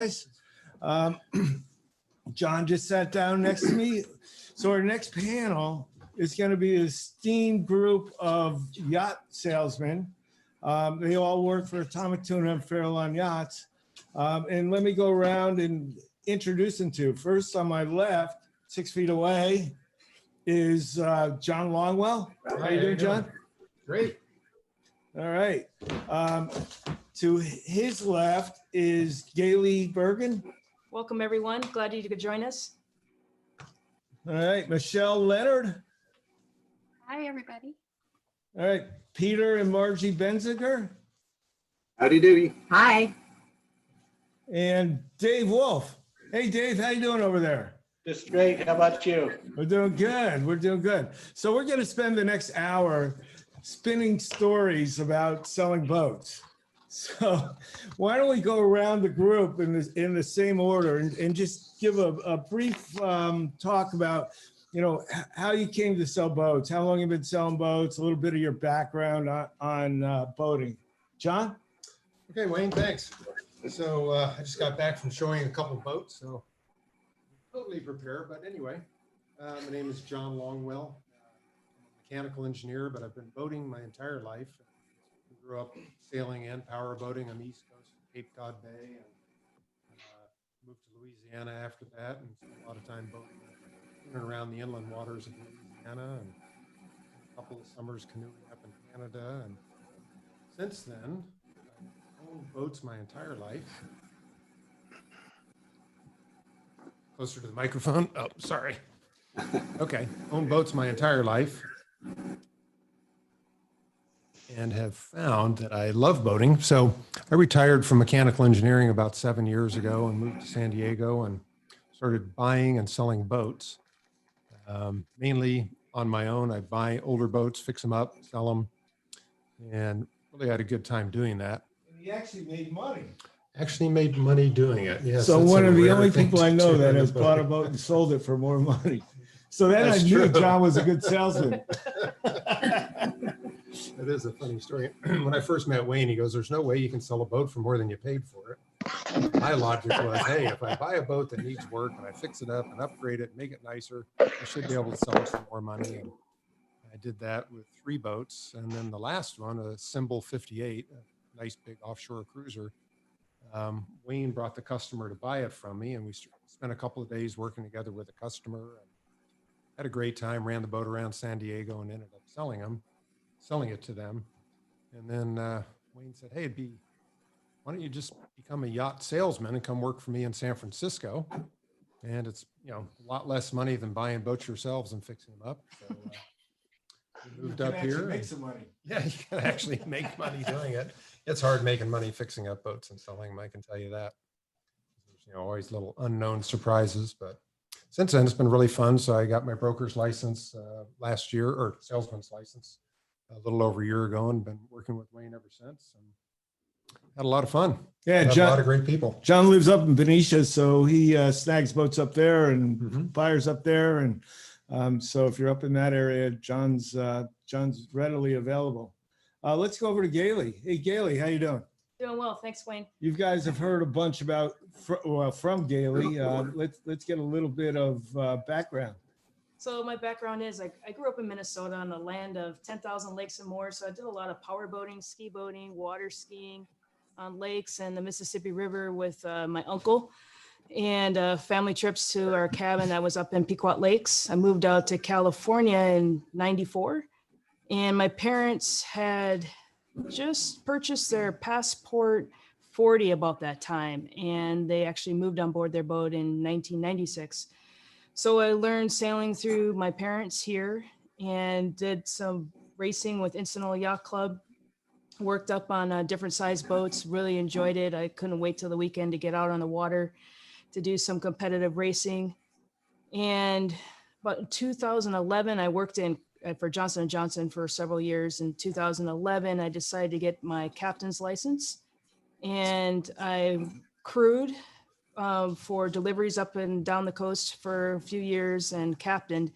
guys. John just sat down next to me. So our next panel is going to be a esteemed group of yacht salesmen. They all work for Atomic Tuna and Fairlawn Yachts. And let me go around and introduce them to you. First on my left, 6 feet away, is John Longwell. How you doing, John? Great. All right. To his left is Geli Burgin. Welcome, everyone. Glad you could join us. All right. Michelle Leonard. Hi, everybody. All right. Peter and Margie Benziger. Howdy doody. Hi. And Dave Wolfe. Hey, Dave, how you doing over there? Just great. How about you? We're doing good. We're doing good. So we're going to spend the next hour spinning stories about selling boats. So why don't we go around the group in the same order and just give a brief talk about, you know, how you came to sell boats, how long you've been selling boats, a little bit of your background on boating. John? Okay, Wayne, thanks. So I just got back from showing a couple of boats, so totally prepared. But anyway, my name is John Longwell. I'm a mechanical engineer, but I've been boating my entire life. I grew up sailing and power boating on the East Coast of Cape Cod Bay, and moved to Louisiana after that, and spent a lot of time boating in and around the inland waters of Louisiana, and a couple of summers canoeing up in Canada. And since then, I've owned boats my entire life. Closer to the microphone. Oh, sorry. Okay, owned boats my entire life, and have found that I love boating. So I retired from mechanical engineering about 7 years ago and moved to San Diego and started buying and selling boats. Mainly on my own. I buy older boats, fix them up, sell them, and really had a good time doing that. And he actually made money. Actually made money doing it. Yes. So that's one a of the rare only thing people to I know do that in a has bought a boat. boat and sold it for more money. So then That's I knew true. John was a good salesman. That is a funny story. When I first met Wayne, he goes, "There's no way you can sell a boat for more than you paid for it." My logic was, hey, if I buy a boat that needs work and I fix it up and upgrade it, make it nicer, I should be able to sell it for more money. And I did that with 3 boats. And then the last one, a Symbol 58, a nice big offshore cruiser, Wayne brought the customer to buy it from me. And we spent a couple of days working together with the customer and had a great time, ran the boat around San Diego and ended up selling it to them. And then Wayne said, "Hey, why don't you just become a yacht salesman and come work for me in San Francisco? And it's, you know, a lot less money than buying boats yourselves and fixing them up." So we moved up here. Make some money. Yeah, you can actually make money doing it. It's hard making money fixing up boats and selling them, I can tell you that. There's, you know, always little unknown surprises, but since then it's been really fun. So I got my broker's license last year, or salesman's license, a little over a year ago, and been working with Wayne ever since, and had a lot of fun. Yeah, Met a lot of great people. John lives up in Benicia, so he snags boats up there and Mhm. buyers up there. And so if you're up in that area, John's readily available. Let's go over to Geli. Hey, Geli, how you doing? Doing well. Thanks, Wayne. You guys have heard a bunch about from Geli. Let's get a little bit of background. So my background is I grew up in Minnesota on the land of 10,000 lakes and more. So I did a lot of power boating, ski boating, water skiing on lakes and the Mississippi River with my uncle, and family trips to our cabin that was up in Pequot Lakes. I moved out to California in '94, and my parents had just purchased their Passport 40 about that time, and they actually moved on board their boat in 1996. So I learned sailing through my parents here and did some racing with Incidental Yacht Club, worked up on different size boats, really enjoyed it. I couldn't wait till the weekend to get out on the water to do some competitive racing. And about in 2011, I worked for Johnson & Johnson for several years. In 2011, I decided to get my captain's license, and I crewed for deliveries up and down the coast for a few years and captained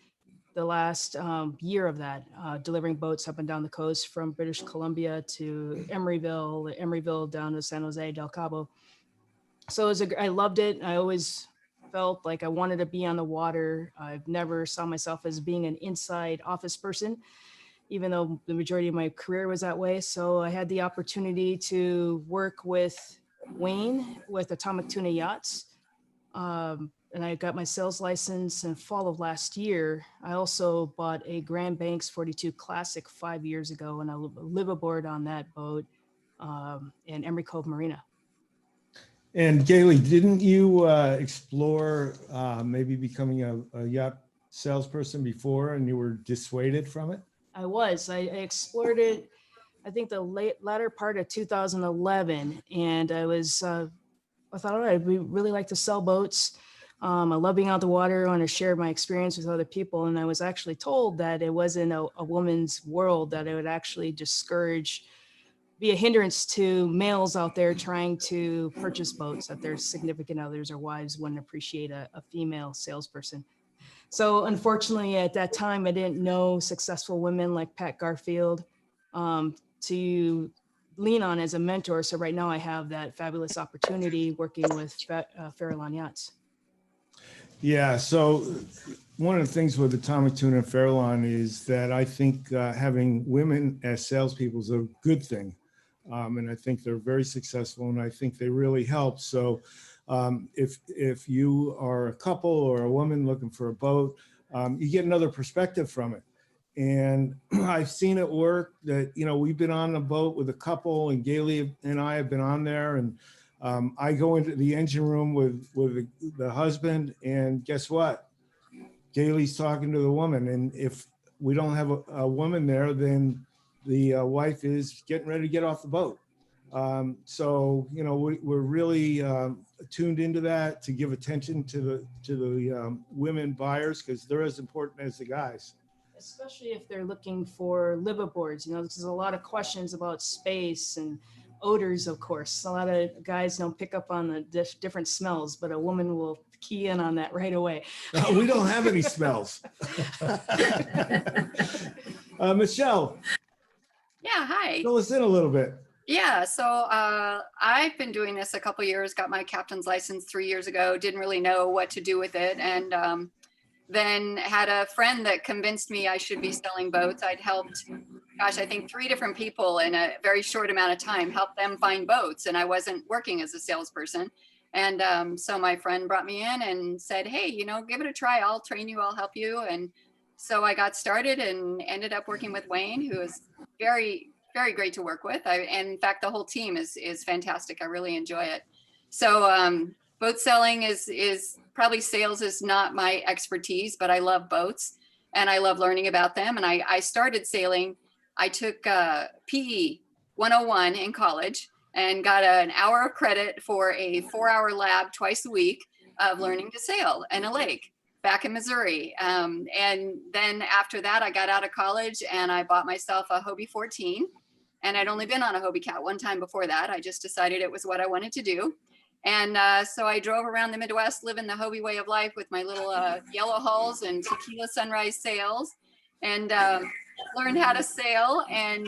the last year of that, delivering boats up and down the coast from British Columbia to Emeryville down to San Jose, Del Cabo. So I loved it. I always felt like I wanted to be on the water. I've never saw myself as being an inside office person, even though the majority of my career was that way. So I had the opportunity to work with Wayne with Atomic Tuna Yachts. And I got my sales license in fall of last year. I also bought a Grand Banks 42 Classic 5 years ago, and I live aboard on that boat in Emery Cove Marina. And Geli, didn't you explore maybe becoming a yacht salesperson before and you were dissuaded from it? I explored it, I think the latter part of 2011. And I thought, all right, we really like to sell boats. I love being out the water. I want to share my experience with other people. And I was actually told that it wasn't a woman's world, that it would actually be a hindrance to males out there trying to purchase boats, that their significant others or wives wouldn't appreciate a female salesperson. So unfortunately, at that time, I didn't know successful women like Pat Garfield to lean on as a mentor. So right now I have that fabulous opportunity working with Farallon Yachts. Yeah, so one of the things with Atomic Tuna and Farallon is that I think having women as salespeople is a good thing. And I think they're very successful, and I think they really help. So if you are a couple or a woman looking for a boat, you get another perspective from it. And I've seen it work that, we've been on a boat with a couple, and Geli and I have been on there, and I go into the engine room with the husband, and guess what? Geli's talking to the woman. And if we don't have a woman there, then the wife is getting ready to get off the boat. So, we're really tuned into that to give attention to the women buyers, because they're as important as the guys. Especially if they're looking for liveaboards. There's a lot of questions about space and odors, of course. A lot of guys don't pick up on the different smells, but a woman will key in on that right away. We don't have any smells. Michelle. Yeah, hi. Fill us in a little bit. Yeah, so I've been doing this a couple years, got my captain's license 3 years ago, didn't really know what to do with it. And then had a friend that convinced me I should be selling boats. I'd helped, I think 3 different people in a very short amount of time, help them find boats. And I wasn't working as a salesperson. And so my friend brought me in and said, hey, give it a try. I'll train you, I'll help you. And so I got started and ended up working with Wayne, who is very, very great to work with. And in fact, the whole team is fantastic. I really enjoy it. So boat selling is probably, sales is not my expertise, but I love boats and I love learning about them. And I started sailing. I took PE 101 in college and got an hour of credit for a 4-hour lab twice a week of learning to sail in a lake back in Missouri. And then after that, I got out of college and I bought myself a Hobie 14. And I'd only been on a Hobie Cat one time before that. I just decided it was what I wanted to do. And so I drove around the Midwest, living the Hobie way of life with my little yellow hulls and tequila sunrise sails, and learned how to sail. And,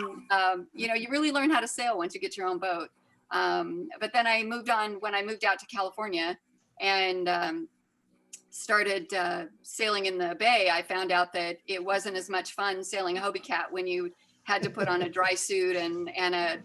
you really learn how to sail once you get your own boat. But then I moved on when I moved out to California and started sailing in the Bay. I found out that it wasn't as much fun sailing a Hobie Cat when you had to put on a dry suit and a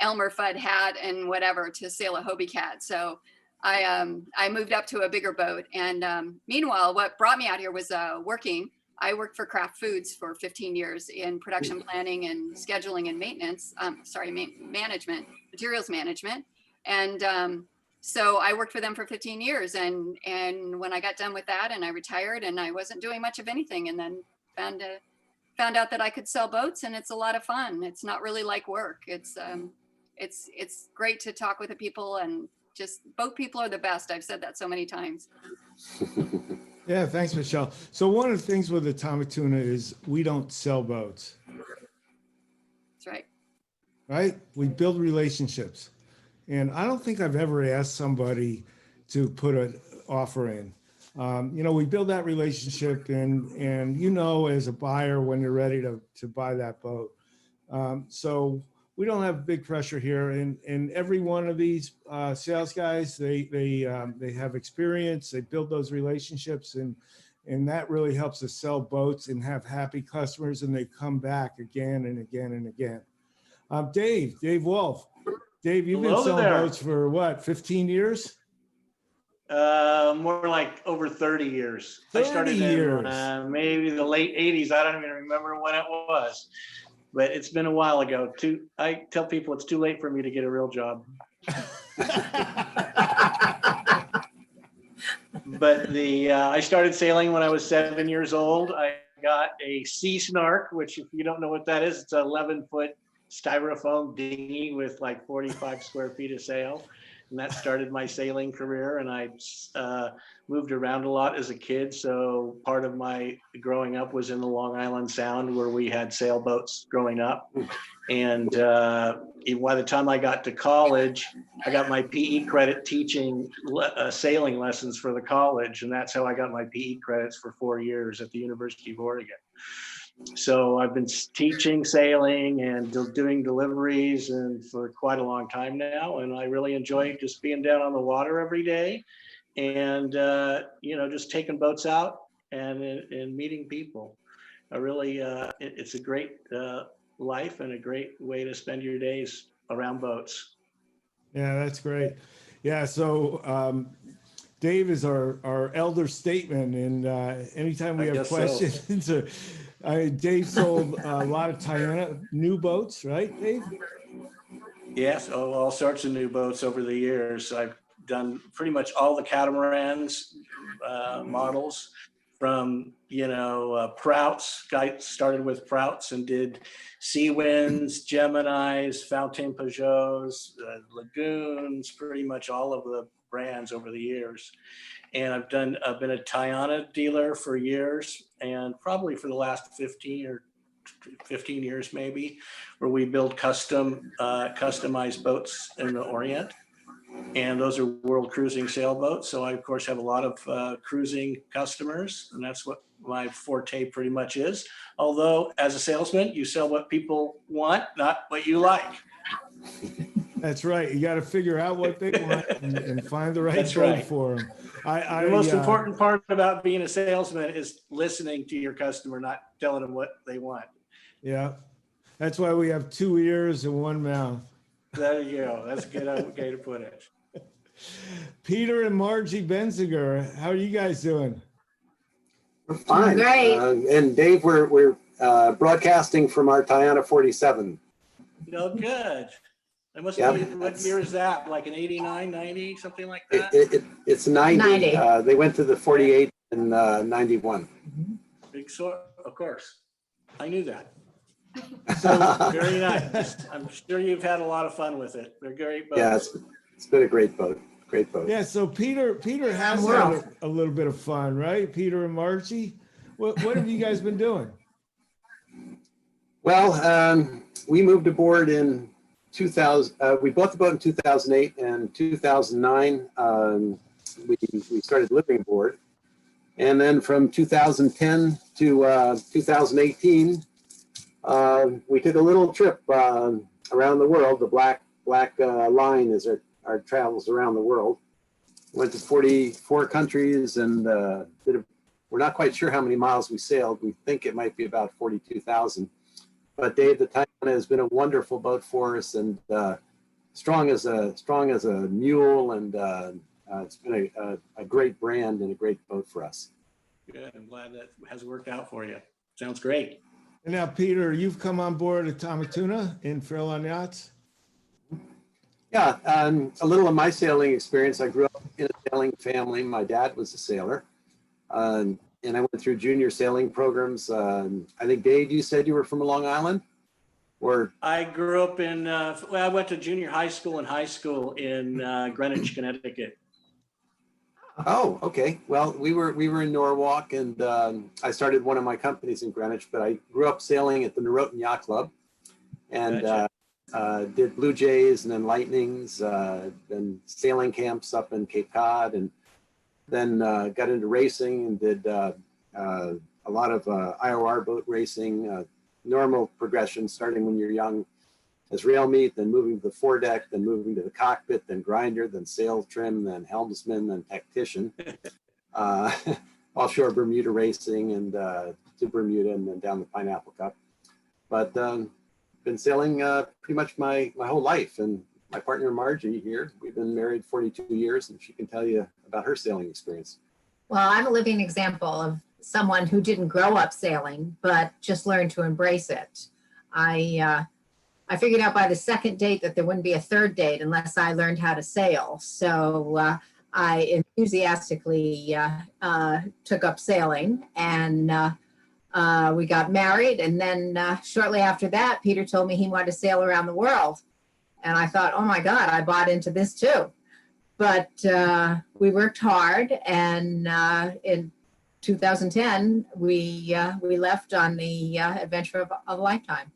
Elmer Fudd hat and whatever to sail a Hobie Cat. So I moved up to a bigger boat. And meanwhile, what brought me out here was working. I worked for Kraft Foods for 15 years in production planning and scheduling and maintenance. Management, materials management. And so I worked for them for 15 years. And when I got done with that and I retired and I wasn't doing much of anything, and then found out that I could sell boats, and it's a lot of fun. It's not really like work. It's great to talk with the people, and just boat people are the best. I've said that so many times. Yeah, thanks, Michelle. So one of the things with Atomic Tuna is we don't sell boats. That's right. Right? We build relationships. And I don't think I've ever asked somebody to put an offer in. We build that relationship, and as a buyer when you're ready to buy that boat. So we don't have big pressure here. And every one of these sales guys, they have experience. They build those relationships, and that really helps us sell boats and have happy customers, and they come back again and again and again. Dave Wolfe. Dave, you've been Hello selling there. boats for what, 15 years? More like over 30 years. 30 I started years. in maybe the late 80s. I don't even remember when it was, but it's been a while ago. I tell people it's too late for me to get a real job. But I started sailing when I was 7 years old. I got a sea snark, which if you don't know what that is, it's an 11-foot styrofoam dinghy with like 45 square feet of sail. And that started my sailing career. And I moved around a lot as a kid. So part of my growing up was in the Long Island Sound, where we had sailboats growing up. And by the time I got to college, I got my PE credit teaching sailing lessons for the college. And that's how I got my PE credits for 4 years at the University of Oregon. So I've been teaching sailing and doing deliveries and for quite a long time now. And I really enjoy just being down on the water every day and, just taking boats out and meeting people. I really, it's a great life and a great way to spend your days around boats. Yeah, that's great. Yeah, so Dave is our elder statesman, and anytime we I have guess so. questions, Dave sold a lot of Tiana new boats, right, Dave? Yes, all sorts of new boats over the years. I've done pretty much all the catamarans models from, Prouts. I started with Prouts and did Sea Winds, Geminis, Fountaine Pajots, Lagoons, pretty much all of the brands over the years. And I've been a Tiana dealer for years, and probably for the last 15 years maybe, where we build customized boats in the Orient. And those are world cruising sailboats. So I, of course, have a lot of cruising customers, and that's what my forte pretty much is. Although, as a salesman, you sell what people want, not what you like. That's right. You got to figure out what they want and find the right That's boat right. for them. The most important part about being a salesman is listening to your customer, not telling them what they want. Yeah, that's why we have 2 ears and 1 mouth. There you go. That's a good way to put it. Peter and Margie Benziger, how are you guys doing? We're fine. Great. And Dave, we're broadcasting from our Tiana 47. No, good. It must Yep. be, what year is that? Like an 89, 90, something like that? It's 90. 90. They went to the 48 and 91. Big sort, of course. I knew that. So very nice. I'm sure you've had a lot of fun with it. They're great boats. Yeah, it's been a great boat. Great boat. Yeah, so Peter has had a little bit of fun, right? Peter and Margie, what have you guys been doing? Well, we moved aboard in 2000. We bought the boat in 2008, and 2009 we started living aboard, and then from 2010 to 2018. We took a little trip around the world. The black line is our travels around the world. Went to 44 countries and we're not quite sure how many miles we sailed. We think it might be about 42,000. But Dave, the Tiana has been a wonderful boat for us, and strong as a mule, and it's been a great brand and a great boat for us. Good. I'm glad that has worked out for you. Sounds great. And now, Peter, you've come on board at Tuna in Fairlawn Yachts. Yeah, a little of my sailing experience. I grew up in a sailing family. My dad was a sailor, and I went through junior sailing programs. I think, Dave, you said you were from Long Island? Or I grew up in, I went to junior high school and high school in Greenwich, Connecticut. Oh, okay. Well, we were in Norwalk, and I started one of my companies in Greenwich, but I grew up sailing at the Norotan Yacht Club, and Gotcha. did Blue Jays and then Lightnings, then sailing camps up in Cape Cod, and then got into racing and did a lot of IOR boat racing, normal progression starting when you're young, as rail meet, then moving to the foredeck, then moving to the cockpit, then grinder, then sail trim, then helmsman, then tactician. Offshore Bermuda racing and to Bermuda and then down the Pineapple Cup. But been sailing pretty much my whole life. And my partner Margie here, we've been married 42 years, and she can tell you about her sailing experience. Well, I'm a living example of someone who didn't grow up sailing, but just learned to embrace it. I figured out by the second date that there wouldn't be a third date unless I learned how to sail. So I enthusiastically took up sailing, and we got married. And then shortly after that, Peter told me he wanted to sail around the world. And I thought, oh my God, I bought into this too. But we worked hard, and in 2010, we left on the adventure of a lifetime.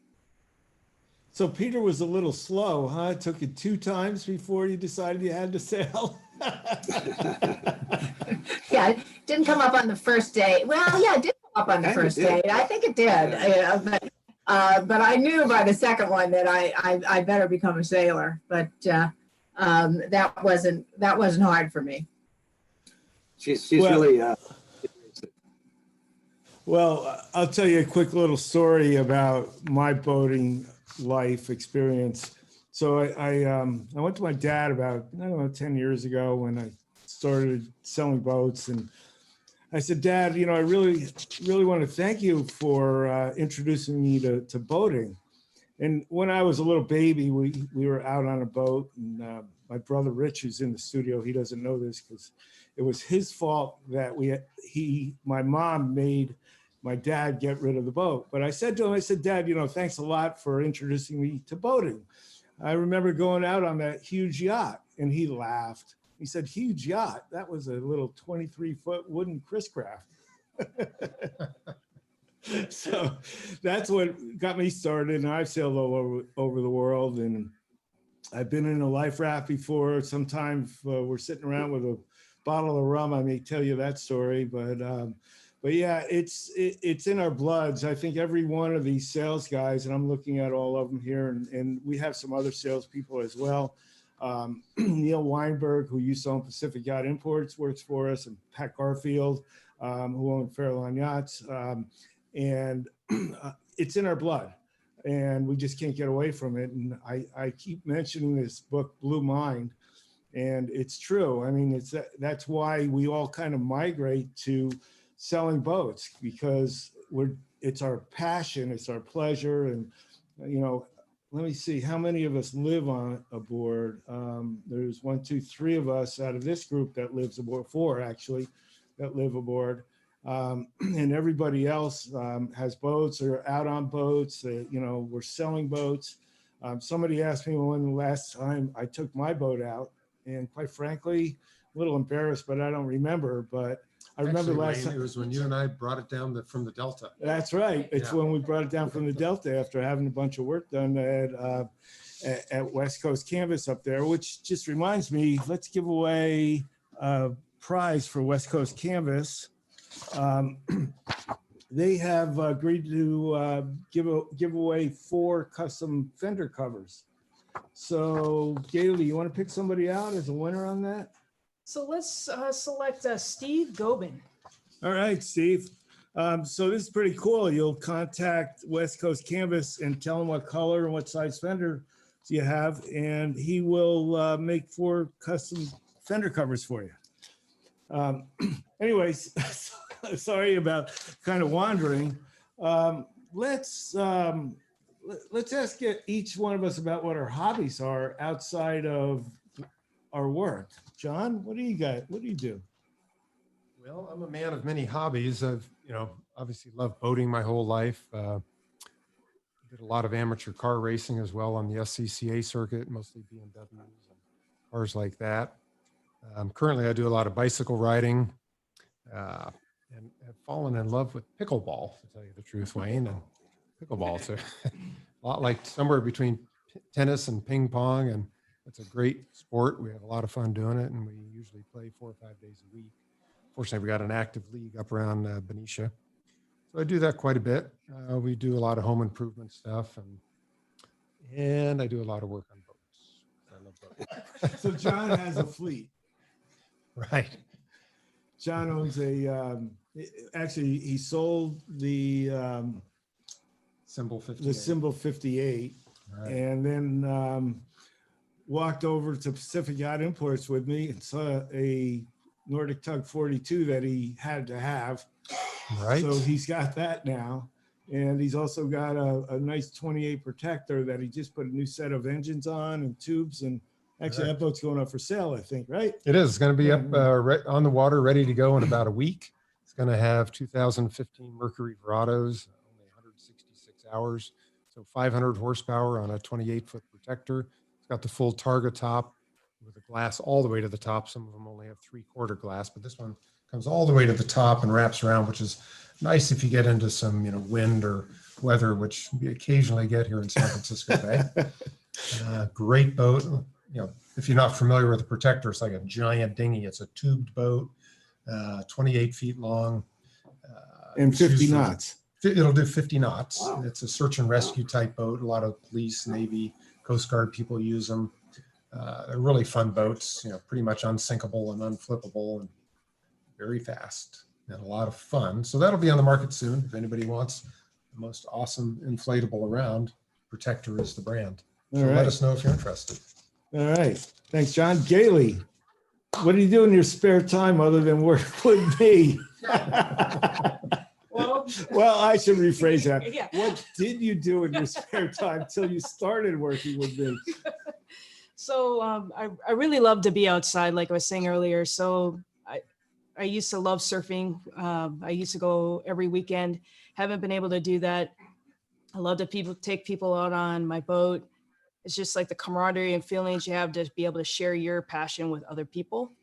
So Peter was a little slow, huh? It took you 2 times before you decided you had to sail. Yeah, it didn't come up on the first day. Well, yeah, it did come up on the first day. I think it did. But I knew by the second one that I better become a sailor. But that wasn't hard for me. She's really. Well, I'll tell you a quick little story about my boating life experience. So I went to my dad about, I don't know, 10 years ago when I started selling boats, and I said, Dad, you know, I really want to thank you for introducing me to boating. And when I was a little baby, we were out on a boat, and my brother Rich, who's in the studio, he doesn't know this because it was his fault that my mom made my dad get rid of the boat. But I said to him, I said, Dad, you know, thanks a lot for introducing me to boating. I remember going out on that huge yacht, and he laughed. He said, huge yacht? That was a little 23-foot wooden Chris Craft. So that's what got me started. And I've sailed all over the world, and I've been in a life raft before. Sometimes we're sitting around with a bottle of rum. I may tell you that story, but yeah, it's in our bloods. I think every one of these sales guys, and I'm looking at all of them here, and we have some other salespeople as well. Neil Weinberg, who used to own Pacific Yacht Imports, works for us, and Pat Garfield, who owned Fairlawn Yachts. And it's in our blood, and we just can't get away from it. And I keep mentioning this book, Blue Mind, and it's true. I mean, that's why we all kind of migrate to selling boats, because it's our passion, it's our pleasure. And, you know, let me see, how many of us live on aboard? There's 1, 2, 3 of us out of this group that lives aboard, 4 actually, that live aboard. And everybody else has boats or out on boats. You know, we're selling boats. Somebody asked me when the last time I took my boat out, and quite frankly, a little embarrassed, but I don't remember. But I remember last time. It was when you and I brought it down from the Delta. That's right. It's when we brought it down from the Delta after having a bunch of work done at West Coast Canvas up there, which just reminds me, let's give away a prize for West Coast Canvas. They have agreed to give away 4 custom fender covers. So Geli, you want to pick somebody out as a winner on that? So let's select Steve Gobin. All right, Steve. So this is pretty cool. You'll contact West Coast Canvas and tell him what color and what size fender you have, and he will make 4 custom fender covers for you. Anyways, sorry about kind of wandering. Let's ask each one of us about what our hobbies are outside of our work. John, what do you got? What do you do? Well, I'm a man of many hobbies. I've, obviously loved boating my whole life. Did a lot of amateur car racing as well on the SCCA circuit, mostly BMWs and cars like that. Currently, I do a lot of bicycle riding, and have fallen in love with pickleball, to tell you the truth, Wayne. And pickleball, so a lot like somewhere between tennis and ping pong, and it's a great sport. We have a lot of fun doing it, and we usually play 4 or 5 days a week. Fortunately, we got an active league up around Benicia, so I do that quite a bit. We do a lot of home improvement stuff, And I do a lot of work on boats. I love boats. So John has a fleet. Right. John owns actually, he sold the Symbol 58. the Symbol 58 Right. and then walked over to Pacific Yacht Imports with me and saw a Nordic Tug 42 that he had to have. Right. So he's got that now. And he's also got a nice 28 Protector that he just put a new set of engines on and tubes. And actually, that boat's going up for sale, I think, right? It is. It's going to be up on the water, ready to go in about a week. It's going to have 2015 Mercury Verados, only 166 hours. So 500 horsepower on a 28-foot Protector. It's got the full Targa top with a glass all the way to the top. Some of them only have 3/4 glass, but this one comes all the way to the top and wraps around, which is nice if you get into some, wind or weather, which we occasionally get here in San Francisco Bay. Great boat. If you're not familiar with the Protector, it's like a giant dinghy. It's a tubed boat, 28 feet long. And 50 knots. It'll do 50 knots. Wow. It's a search and rescue type boat. A lot of police, Navy, Coast Guard people use them. They're really fun boats, pretty much unsinkable and unflippable and very fast and a lot of fun. So that'll be on the market soon. If anybody wants the most awesome inflatable around, Protector is the brand. So All right. let us know if you're interested. All right. Thanks, John. Geli, what do you do in your spare time other than work with me? Well, I should rephrase that. Yeah. What did you do in your spare time till you started working with me? So I really love to be outside, like I was saying earlier. So I used to love surfing. I used to go every weekend. Haven't been able to do that. I love to take people out on my boat. It's just like the camaraderie and feelings you have to be able to share your passion with other people,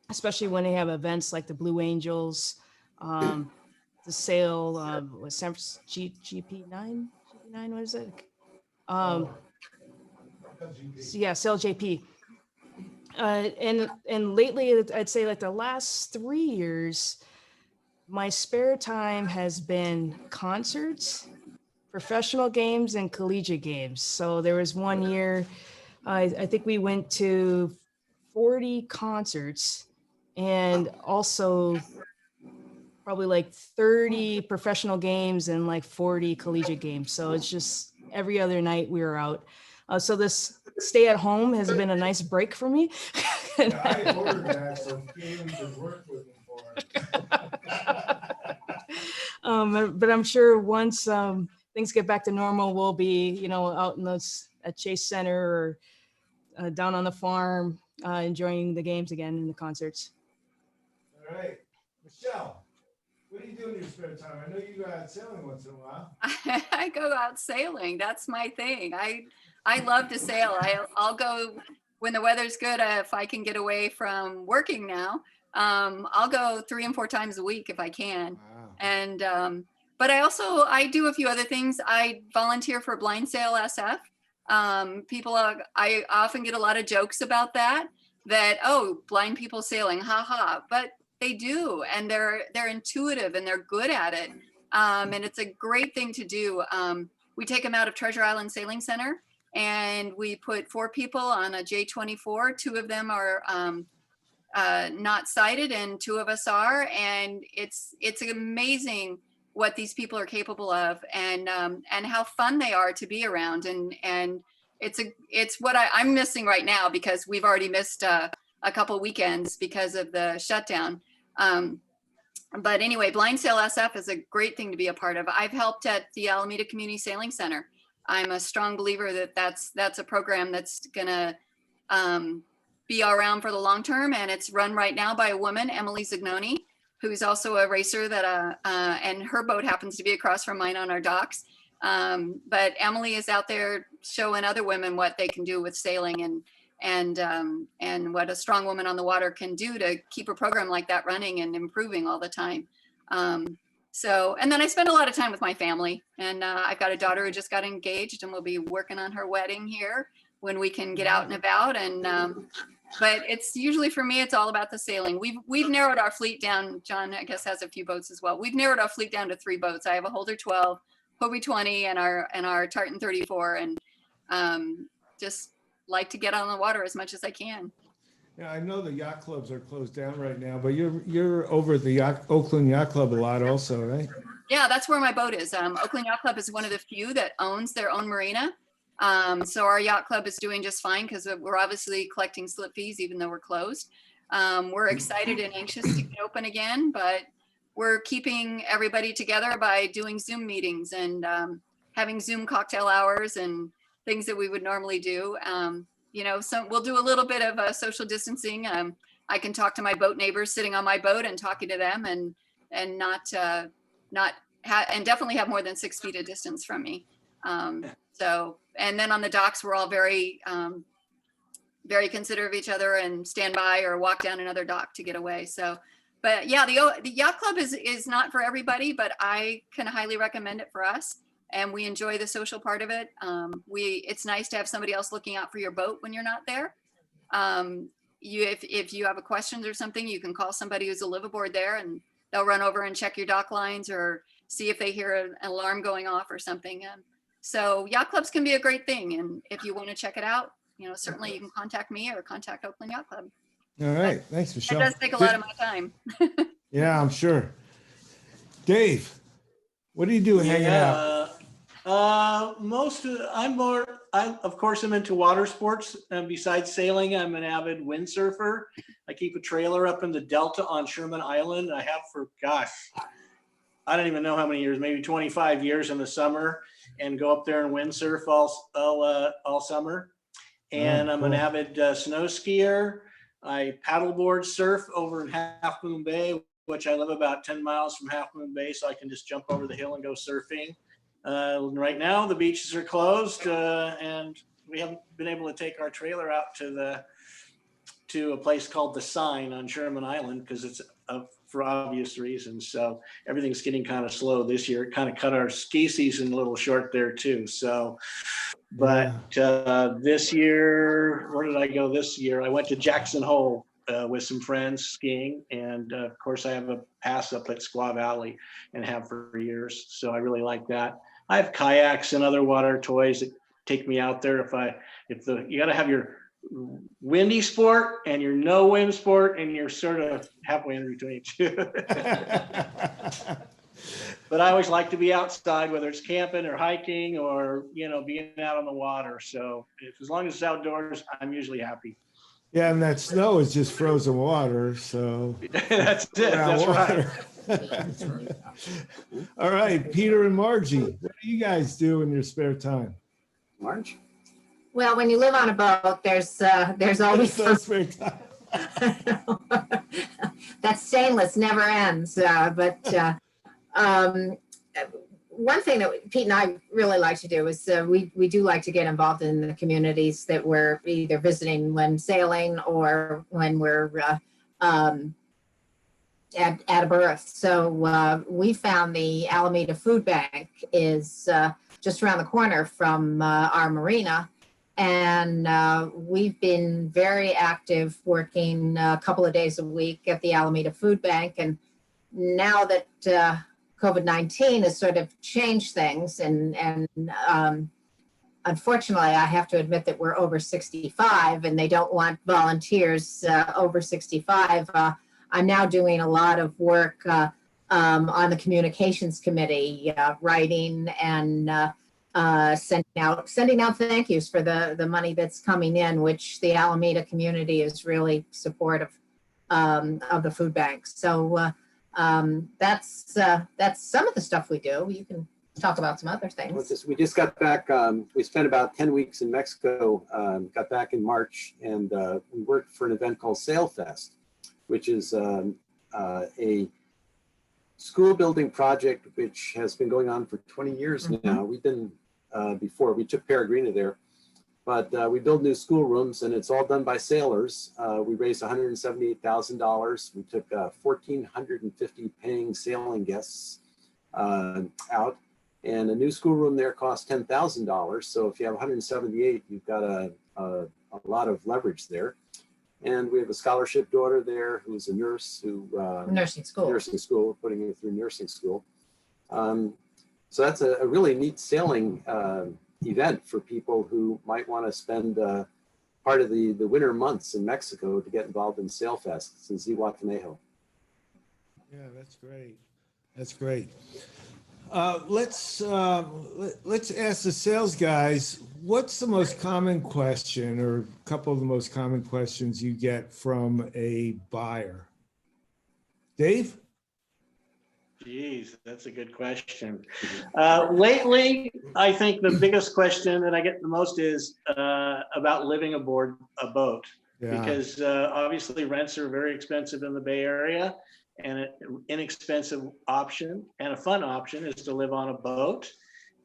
especially when they have events like the Blue Angels, the sail, with San GP9, what is it? Yeah, Sail JP. And lately, I'd say like the last 3 years, my spare time has been concerts, professional games, and collegiate games. So there was one year, I think we went to 40 concerts and also probably like 30 professional games and like 40 collegiate games. So it's just every other night we were out. So this stay at home has been a nice break for me. I ordered that, so games and work with me for. But I'm sure once things get back to normal, we'll be, out in at Chase Center or down on the farm, enjoying the games again and the concerts. All right. Michelle, what do you do in your spare time? I know you go out sailing once in a while. I go out sailing. That's my thing. I love to sail. I'll go when the weather's good. If I can get away from working now, I'll go 3 and 4 times a week if I can. Wow. And but I do a few other things. I volunteer for Blind Sail SF. I often get a lot of jokes about that, oh, blind people sailing, haha. But they do, and they're intuitive and they're good at it. And it's a great thing to do. We take them out of Treasure Island Sailing Center, and we put 4 people on a J24. 2 of them are not sighted, and 2 of us are. And it's amazing what these people are capable of, and how fun they are to be around. And it's what I'm missing right now, because we've already missed a couple weekends because of the shutdown. But anyway, Blind Sail SF is a great thing to be a part of. I've helped at the Alameda Community Sailing Center. I'm a strong believer that that's a program that's gonna be around for the long term, and it's run right now by a woman, Emily Zignoni, who's also a racer and her boat happens to be across from mine on our docks. But Emily is out there showing other women what they can do with sailing, and what a strong woman on the water can do to keep a program like that running and improving all the time. And then I spend a lot of time with my family, and I've got a daughter who just got engaged, and we'll be working on her wedding here when we can get out and about. And but it's usually, for me, it's all about the sailing. We've narrowed our fleet down. John, I guess, has a few boats as well. We've narrowed our fleet down to 3 boats. I have a Holder 12, Hobie 20, and our Tartan 34. And Just like to get on the water as much as I can. Yeah, I know the yacht clubs are closed down right now, but you're over at the Oakland Yacht Club a lot also, right? Yeah, that's where my boat is. Oakland Yacht Club is one of the few that owns their own marina. So our yacht club is doing just fine because we're obviously collecting slip fees even though we're closed. We're excited and anxious to get open again, but we're keeping everybody together by doing Zoom meetings and having Zoom cocktail hours and things that we would normally do. So we'll do a little bit of social distancing. I can talk to my boat neighbors sitting on my boat and talking to them and and definitely have more than 6 feet of distance from me. And then on the docks, we're all very, very considerate of each other and stand by or walk down another dock to get away. So, but yeah, the yacht club is not for everybody, but I can highly recommend it for us. And we enjoy the social part of it. It's nice to have somebody else looking out for your boat when you're not there. If you have a questions or something, you can call somebody who's a liveaboard there and they'll run over and check your dock lines or see if they hear an alarm going off or something. So yacht clubs can be a great thing. And if you want to check it out, certainly you can contact me or contact Oakland Yacht Club. All right. Thanks, Michelle. That does take a lot of my time. Yeah, I'm sure. Dave, what do you do hanging out? Of course, I'm into water sports. And besides sailing, I'm an avid windsurfer. I keep a trailer up in the Delta on Sherman Island. I have for, I don't even know how many years, maybe 25 years in the summer, and go up there and windsurf all summer. And I'm an avid snow skier. I paddleboard surf over in Half Moon Bay, which I live about 10 miles from Half Moon Bay, so I can just jump over the hill and go surfing. Right now, the beaches are closed, and we haven't been able to take our trailer out to a place called The Sign on Sherman Island because it's for obvious reasons. So everything's getting kind of slow this year. It kind of cut our ski season a little short there too. So, but this year, where did I go this year? I went to Jackson Hole with some friends skiing. And of course I have a pass up at Squaw Valley and have for years. So I really like that. I have kayaks and other water toys that take me out there. You got to have your windy sport and your no wind sport, and you're sort of halfway in between two. But I always like to be outside, whether it's camping or hiking or being out on the water. So as long as it's outdoors, I'm usually happy. Yeah, and that snow is just frozen water, so that's it. That's right. That's right. All right, Peter and Margie, what do you guys do in your spare time? Marge? Well, when you live on a boat, there's always No spare time. that stainless never ends. One thing that Pete and I really like to do is we do like to get involved in the communities that we're either visiting when sailing or when we're at a berth. So we found the Alameda Food Bank is just around the corner from our marina. And we've been very active working a couple of days a week at the Alameda Food Bank. And now that COVID-19 has sort of changed things, and unfortunately, I have to admit that we're over 65 and they don't want volunteers over 65. I'm now doing a lot of work on the communications committee, writing and sending out thank yous for the money that's coming in, which the Alameda community is really supportive of the food bank. So that's some of the stuff we do. You can talk about some other things. We just got back. We spent about 10 weeks in Mexico, got back in March, and we worked for an event called Sail Fest, which is a school building project which has been going on for 20 years now. We've been before, we took Peregrina there, but we build new schoolrooms and it's all done by sailors. We raised $178,000. We took 1,450 paying sailing guests out, and a new schoolroom there costs $10,000. So if you have 178, you've got a lot of leverage there. And we have a scholarship daughter there who's a nurse who Nursing school, putting her through nursing school. So that's a really neat sailing event for people who might want to spend part of the winter months in Mexico to get involved in SailFest in Zihuatanejo. Yeah, that's great. That's great. Let's ask the sales guys, what's the most common question or a couple of the most common questions you get from a buyer? Dave? Geez, that's a good question. Lately, I think the biggest question that I get the most is about living aboard a boat. Yeah. Because obviously rents are very expensive in the Bay Area, and an inexpensive option and a fun option is to live on a boat.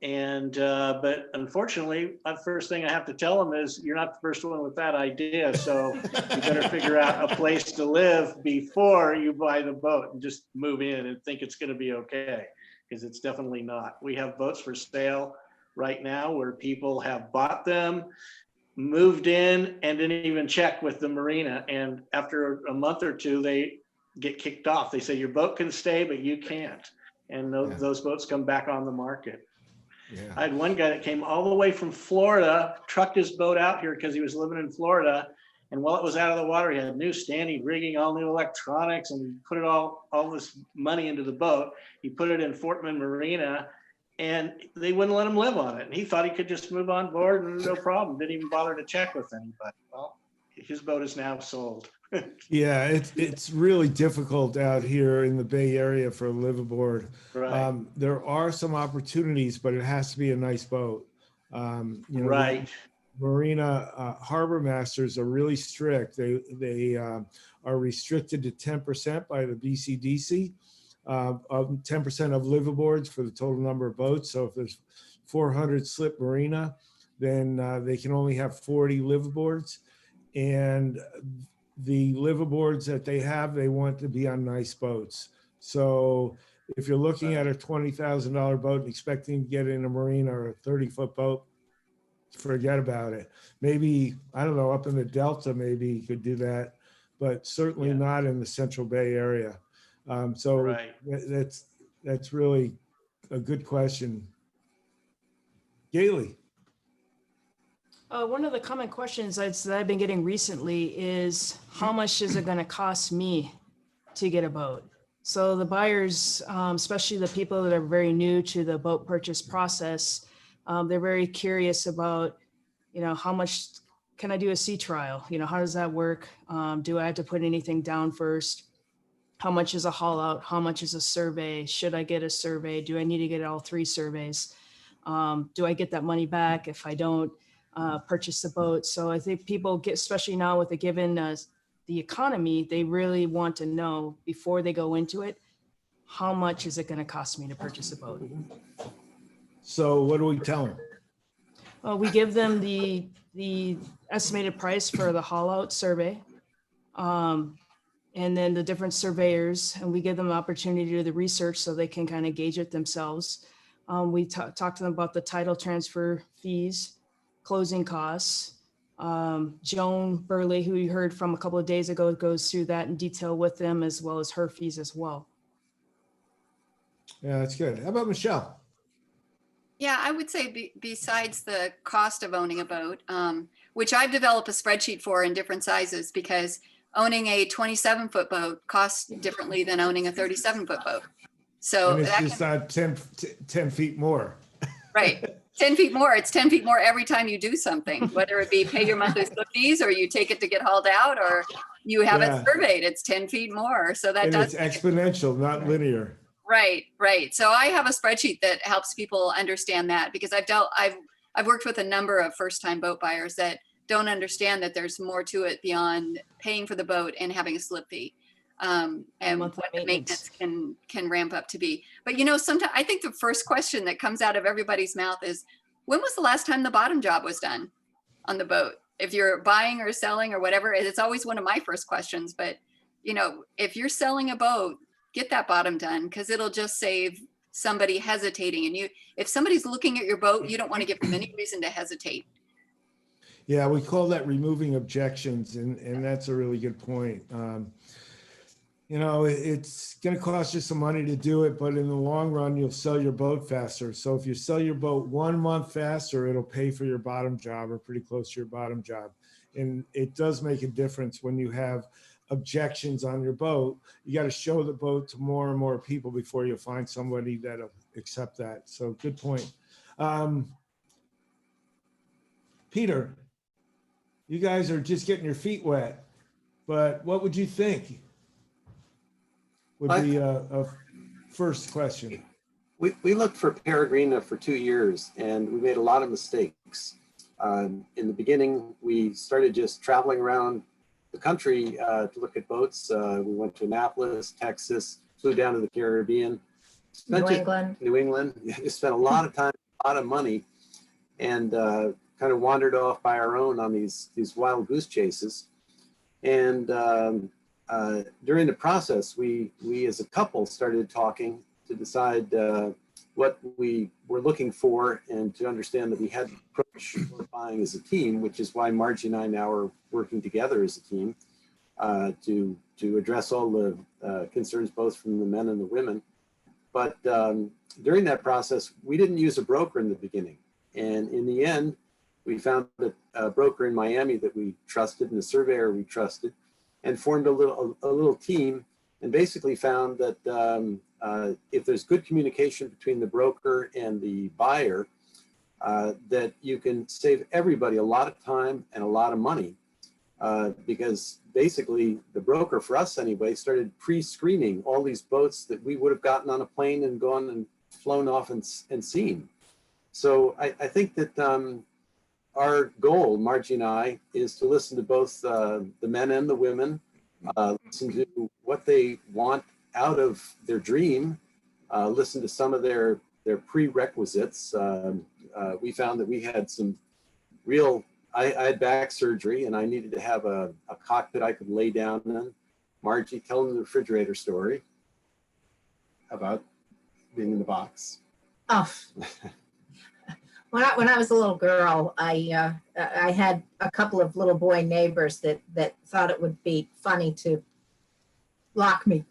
And but unfortunately, the first thing I have to tell them is you're not the first one with that idea. So you better figure out a place to live before you buy the boat and just move in and think it's going to be okay, because it's definitely not. We have boats for sale right now where people have bought them, moved in, and didn't even check with the marina. And after a month or two, they get kicked off. They say your boat can stay, but you can't. And those boats come back on the market. Yeah. I had one guy that came all the way from Florida, trucked his boat out here because he was living in Florida. And while it was out of the water, he had new standing rigging, all new electronics, and he put it all this money into the boat. He put it in Fortman Marina, and they wouldn't let him live on it. And he thought he could just move on board and no problem. Didn't even bother to check with anybody. Well, his boat is now sold. Yeah, it's really difficult out here in the Bay Area for a live aboard. Right. There are some opportunities, but it has to be a nice boat. Right. Marina harbor masters are really strict. They are restricted to 10% by the BCDC of 10% of liveaboards for the total number of boats. So if there's 400 slip marina, then they can only have 40 liveaboards. And the liveaboards that they have, they want to be on nice boats. So if you're looking at a $20,000 boat and expecting to get in a marina or a 30-foot boat, forget about it. Maybe, I don't know, up in the Delta, maybe you could do that, but certainly not in the Central Bay Area. That's really a good question. Geli. One of the common questions that I've been getting recently is how much is it going to cost me to get a boat? So the buyers, especially the people that are very new to the boat purchase process, they're very curious about, how much can I do a sea trial? How does that work? Do I have to put anything down first? How much is a haul out? How much is a survey? Should I get a survey? Do I need to get all 3 surveys? Do I get that money back if I don't purchase the boat? So I think people get, especially now with the given the economy, they really want to know before they go into it, how much is it going to cost me to purchase a boat? So what do we tell them? Well, we give them the estimated price for the haul out survey, and then the different surveyors, and we give them the opportunity to do the research so they can kind of gauge it themselves. We talk to them about the title transfer fees, closing costs. Joan Burley, who you heard from a couple of days ago, goes through that in detail with them, as well as her fees as well. Yeah, that's good. How about Michelle? Yeah, I would say besides the cost of owning a boat, which I've developed a spreadsheet for in different sizes, because owning a 27-foot boat costs differently than owning a 37-foot boat. So and it's just not 10 feet more. Right. 10 feet more. It's 10 feet more every time you do something, whether it be pay your monthly slip fees or you take it to get hauled out or you have it surveyed. It's 10 feet more. So that it's exponential, not linear. Right, right. So I have a spreadsheet that helps people understand that, because I've worked with a number of first-time boat buyers that don't understand that there's more to it beyond paying for the boat and having a slip fee. And what the maintenance can ramp up to be. But sometimes I think the first question that comes out of everybody's mouth is, when was the last time the bottom job was done on the boat? If you're buying or selling or whatever, it's always one of my first questions. But if you're selling a boat, get that bottom done, because it'll just save somebody hesitating. And if somebody's looking at your boat, you don't want to give them any reason to hesitate. Yeah, we call that removing objections, and that's a really good point. you know, it's going to cost you some money to do it, but in the long run, you'll sell your boat faster. So if you sell your boat 1 month faster, it'll pay for your bottom job or pretty close to your bottom job. And it does make a difference when you have objections on your boat. You got to show the boat to more and more people before you find somebody that'll accept that. So good point. Peter, you guys are just getting your feet wet, but what would you think? Would be a first question. We looked for Peregrina for 2 years and we made a lot of mistakes. In the beginning, we started just traveling around the country to look at boats. We went to Annapolis, Texas, flew down to the Caribbean. New England. New England. We spent a lot of time, a lot of money, and kind of wandered off by our own on these wild goose chases. And during the process, we as a couple started talking to decide what we were looking for and to understand that we had to approach buying as a team, which is why Margie and I now are working together as a team to address all the concerns both from the men and the women. But during that process, we didn't use a broker in the beginning. And in the end, we found a broker in Miami that we trusted and a surveyor we trusted, and formed a little team, and basically found that if there's good communication between the broker and the buyer, that you can save everybody a lot of time and a lot of money, because basically the broker, for us anyway, started pre-screening all these boats that we would have gotten on a plane and gone and flown off and seen. So I think that our goal, Margie and I, is to listen to both the men and the women, listen to what they want out of their dream, listen to some of their prerequisites. We found that we had some real, I had back surgery and I needed to have a cockpit I could lay down in. Margie, tell them the refrigerator story about being in the box. Oh. When I was a little girl, I had a couple of little boy neighbors that thought it would be funny to lock me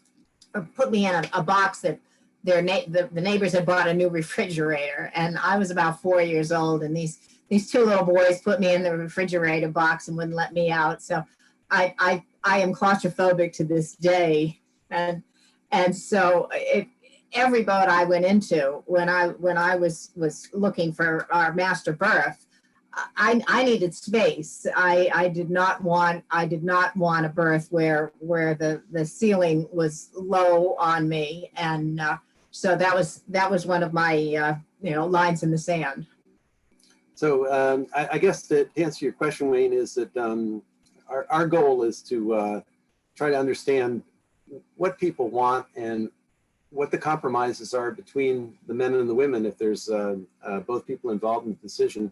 or put me in a box that the neighbors had bought a new refrigerator, and I was about 4 years old, and these two little boys put me in the refrigerator box and wouldn't let me out. So I am claustrophobic to this day, and so every boat I went into when I was looking for our master berth, I needed space. I did not want a berth where the ceiling was low on me, and so that was one of my lines in the sand. So I guess to answer your question, Wayne, is that our goal is to try to understand what people want and what the compromises are between the men and the women. If there's both people involved in the decision,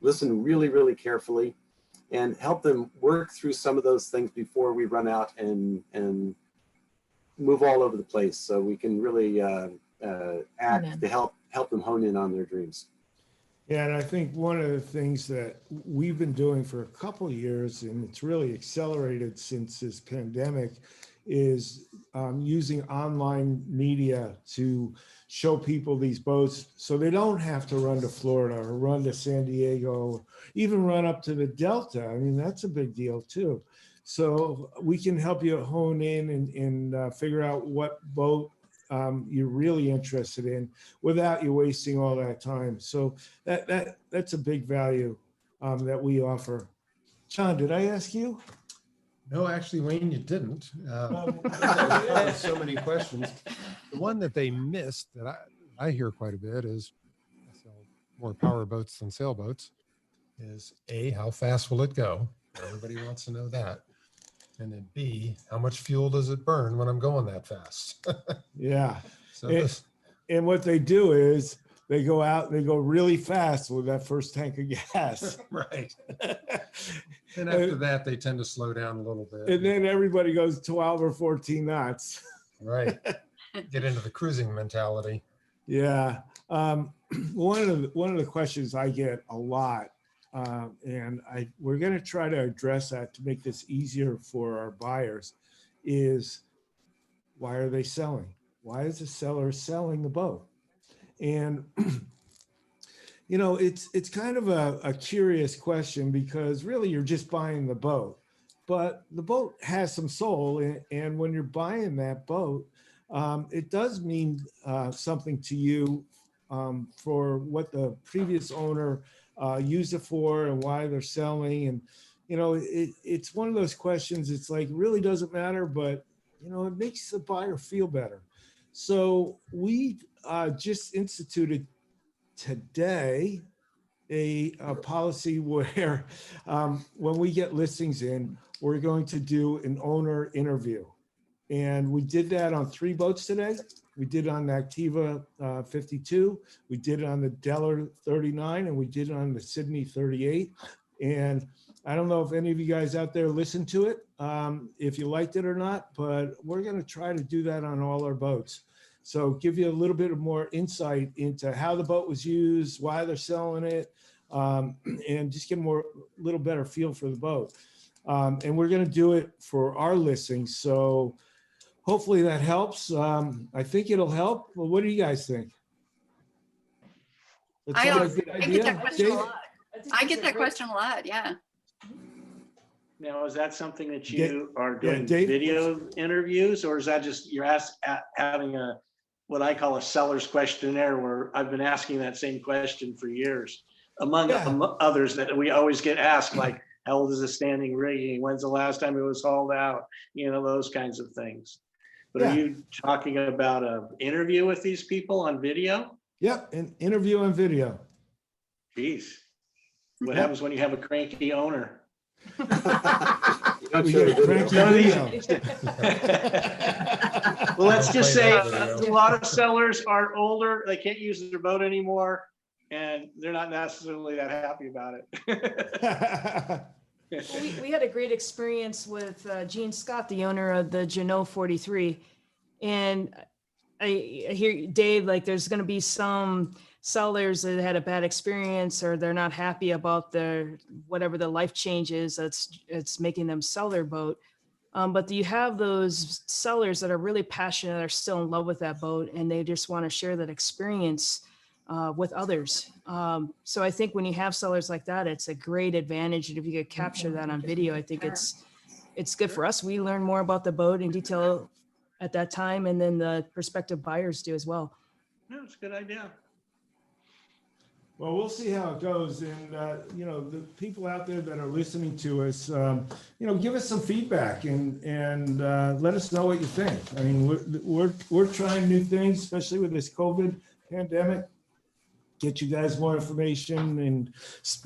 listen really, really carefully and help them work through some of those things before we run out and move all over the place, so we can really act to help them hone in on their dreams. Yeah, and I think one of the things that we've been doing for a couple of years, and it's really accelerated since this pandemic, is using online media to show people these boats so they don't have to run to Florida or run to San Diego, or even run up to the Delta. I mean, that's a big deal too. So we can help you hone in and figure out what boat you're really interested in without you wasting all that time. So that's a big value that we offer. John, did I ask you? No, actually, Wayne, you didn't. So many questions. The one that they missed that I hear quite a bit is, I sell more power boats than sailboats, is A, how fast will it go? Everybody wants to know that. And then B, how much fuel does it burn when I'm going that fast? Yeah. So and what they do is they go out and they go really fast with that first tank of gas. Right. And after that, they tend to slow down a little bit. And then everybody goes 12 or 14 knots. Right. Get into the cruising mentality. Yeah. One of the questions I get a lot, and we're going to try to address that to make this easier for our buyers, is why are they selling? Why is the seller selling the boat? And you know, it's kind of a curious question, because really you're just buying the boat, but the boat has some soul. And when you're buying that boat, it does mean something to you for what the previous owner used it for and why they're selling. And, you know, it's one of those questions. It's like, really doesn't matter, but, you know, it makes the buyer feel better. So we just instituted today a policy where when we get listings in, we're going to do an owner interview. And we did that on 3 boats today. We did it on the Activa 52, we did it on the Deller 39, and we did it on the Sydney 38. And I don't know if any of you guys out there listened to it, if you liked it or not, but we're going to try to do that on all our boats. So give you a little bit of more insight into how the boat was used, why they're selling it, and just get a little better feel for the boat. And we're going to do it for our listings. So hopefully that helps. I think it'll help. Well, what do you guys think? That I sound also- like a good I get that idea? question a Dave? lot. I get that question a lot, yeah. Now, is that something that Yeah, you are yeah, doing Dave? video interviews, or is that just you're having what I call a seller's questionnaire, where I've been asking that same question for years, among others that we always get asked, like, how old is the standing rigging? When's the last time it was hauled out? You know, those kinds of things. But Yeah. are you talking about an interview with these people on video? Yep, an interview on video. Jeez. What Yep. happens when you have a cranky owner? You don't We show get a the cranky video. video. Well, let's just Play say that a video. lot of sellers are older, they can't use their boat anymore, and they're not necessarily that happy about it. Well, we had a great experience with Gene Scott, the owner of the Jeanneau 43. And I hear, Dave, like there's going to be some sellers that had a bad experience, or they're not happy about their, whatever the life change is, it's making them sell their boat. But you have those sellers that are really passionate, are still in love with that boat, and they just want to share that experience with others. So I think when you have sellers like that, it's a great advantage. And if you could capture that on video, I think it's good for us. We learn more about the boat in detail at that time, and then the prospective buyers do as well. No, it's a good idea. Well, we'll see how it goes. And, you know, the people out there that are listening to us, you know, give us some feedback and let us know what you think. I mean, we're trying new things, especially with this COVID pandemic. Get you guys more information and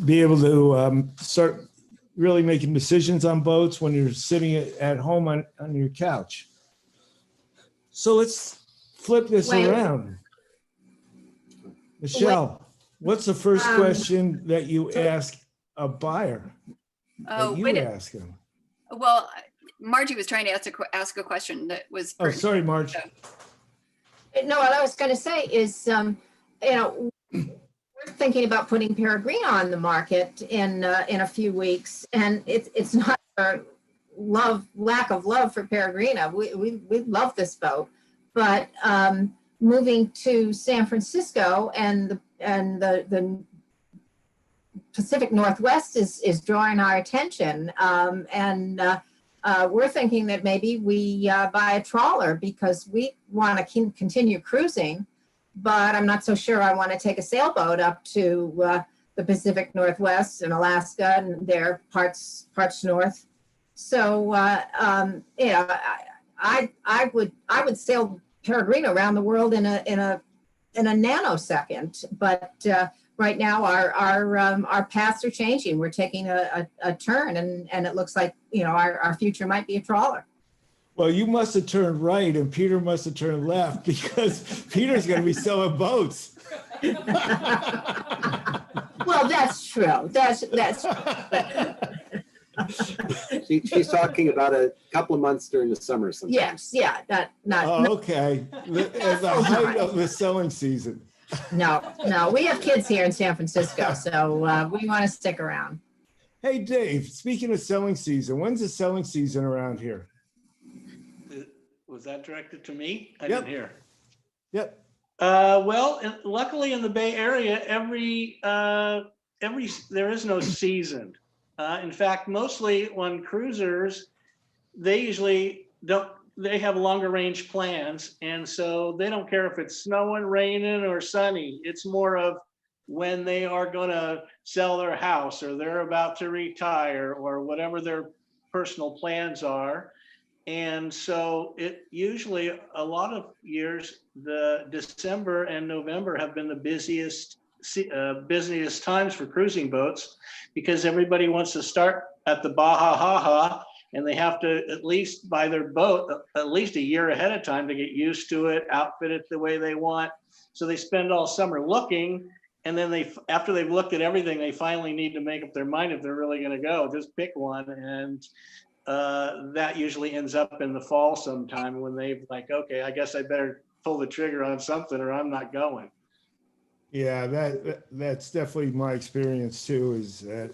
be able to start really making decisions on boats when you're sitting at home on your couch. So let's flip this Wait. around. Michelle, what's the first question that you ask a buyer? Oh, That you wait, ask them? well, Margie was trying to ask a question that was. Oh, sorry, Marge. No, what I was going to say is, you know, we're thinking about putting Peregrine on the market in a few weeks, and it's not a lack of love for Peregrina. We love this boat, but moving to San Francisco and the Pacific Northwest is drawing our attention, and we're thinking that maybe we buy a trawler because we want to continue cruising, but I'm not so sure I want to take a sailboat up to the Pacific Northwest and Alaska and there parts north. So you know, I would sail Peregrine around the world in a nanosecond, but right now our paths are changing. We're taking a turn, and it looks like, you know, our future might be a trawler. Well, you must have turned right and Peter must have turned left, because Peter's going to be selling boats. Well, that's true. That's She's talking about a couple of months during the summer sometime. yes, yeah. Oh, okay. At the height of the selling season. No. We have kids here in San Francisco, so we want to stick around. Was that directed to me? I Yep. didn't hear. Yep. Well, luckily in the Bay Area, there is no season. In fact, mostly on cruisers, they usually don't. They have longer range plans, and so they don't care if it's snowing, raining, or sunny. It's more of when they are going to sell their house, or they're about to retire, or whatever their personal plans are. And so it usually, a lot of years, the December and November have been the busiest times for cruising boats, because everybody wants to start at the Baja Haha, and they have to at least buy their boat at least a year ahead of time to get used to it, outfit it the way they want. So they spend all summer looking, and then after they've looked at everything, they finally need to make up their mind if they're really going to go. Just pick one, and that usually ends up in the fall sometime when they've like, okay, I guess I better pull the trigger on something or I'm not going. Yeah, that's definitely my experience too, is that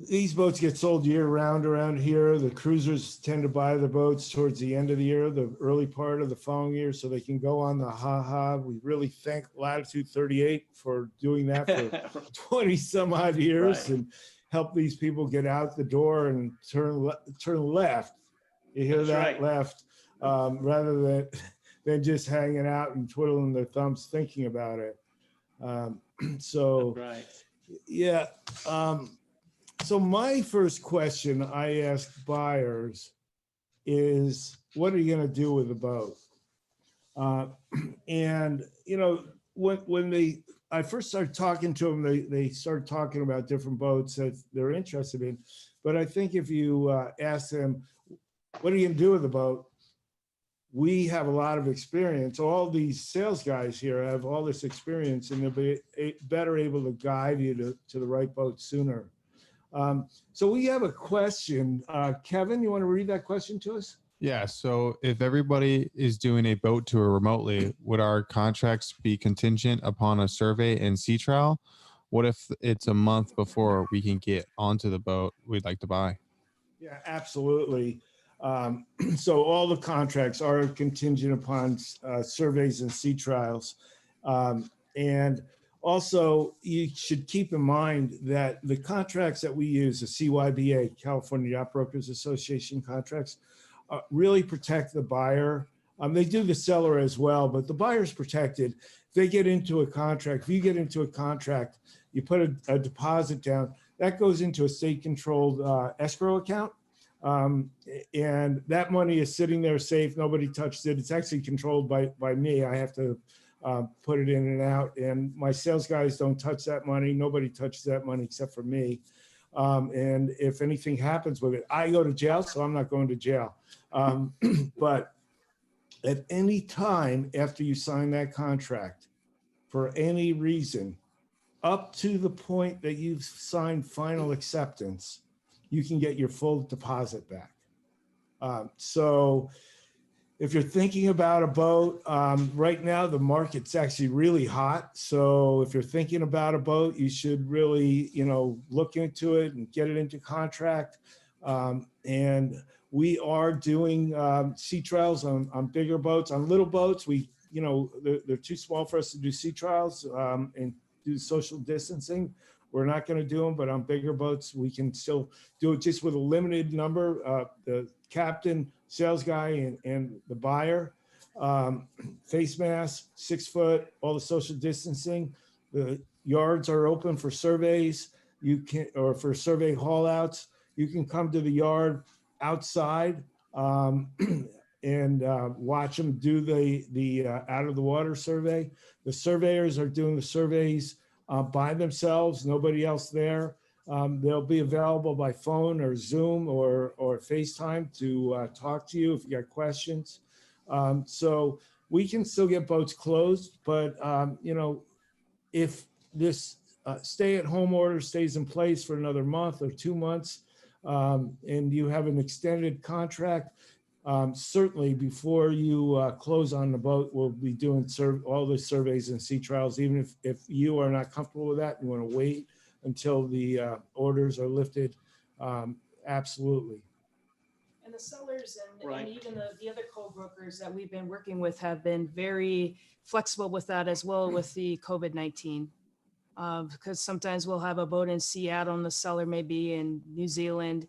these boats get sold year round around here. The cruisers tend to buy the boats towards the end of the year, the early part of the following year, so they can go on the haha. We really thank Latitude 38 for doing that for 20 some odd years, Right. and help these people get out the door and turn left. You hear That's that? right. Left, rather than just hanging out and twiddling their thumbs thinking about it. So Right. yeah. So my first question I ask buyers is, what are you going to do with the boat? And, you know, when I first started talking to them, they started talking about different boats that they're interested in. But I think if you ask them, what are you going to do with the boat? We have a lot of experience. All these sales guys here have all this experience, and they'll be better able to guide you to the right boat sooner. So we have a question. Kevin, you want to read that question to us? Yeah. So if everybody is doing a boat tour remotely, would our contracts be contingent upon a survey and sea trial? What if it's a month before we can get onto the boat we'd like to buy? Yeah, absolutely. So all the contracts are contingent upon surveys and sea trials. And also, you should keep in mind that the contracts that we use, the CYBA, California Yacht Brokers Association contracts, really protect the buyer. They do the seller as well, but the buyer's protected. If they get into a contract, if you get into a contract, you put a deposit down, that goes into a state-controlled escrow account. And that money is sitting there safe. Nobody touched it. It's actually controlled by me. I have to put it in and out, and my sales guys don't touch that money. Nobody touches that money except for me. And if anything happens with it, I go to jail, so I'm not going to jail. But at any time after you sign that contract, for any reason, up to the point that you've signed final acceptance, you can get your full deposit back. So if you're thinking about a boat, right now the market's actually really hot. So if you're thinking about a boat, you should really, look into it and get it into contract. And we are doing sea trials on bigger boats. On little boats, they're too small for us to do sea trials and do social distancing. We're not going to do them, but on bigger boats, we can still do it just with a limited number. The captain, sales guy, and the buyer, face mask, 6 foot, all the social distancing. The yards are open for surveys. Or for survey haul outs. You can come to the yard outside and watch them do the out of the water survey. The surveyors are doing the surveys by themselves, nobody else there. They'll be available by phone or Zoom or FaceTime to talk to you if you got questions. So we can still get boats closed, but if this stay-at-home order stays in place for another month or 2 months, and you have an extended contract, certainly before you close on the boat, we'll be doing all the surveys and sea trials, even if you are not comfortable with that, you want to wait until the orders are lifted. Absolutely. And the sellers and Right. even the other co-brokers that we've been working with have been very flexible with that as well with the COVID-19. Because sometimes we'll have a boat in Seattle and the seller may be in New Zealand.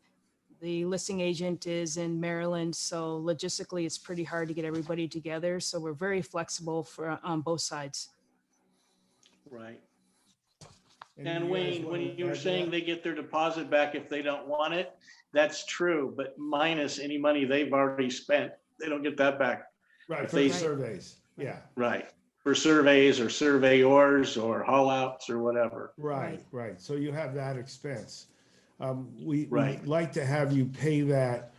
The listing agent is in Maryland. So logistically, it's pretty hard to get everybody together. So we're very flexible on both sides. Right. Any And of you guys Wayne, wanna when you were add to saying that? they get their deposit back if they don't want it, that's true, but minus any money they've already spent. They don't get that back. Right, if for the they- surveys, yeah, Right. For surveys or surveyors or haul outs or whatever. right. So you have that expense. We Right. like to have you pay that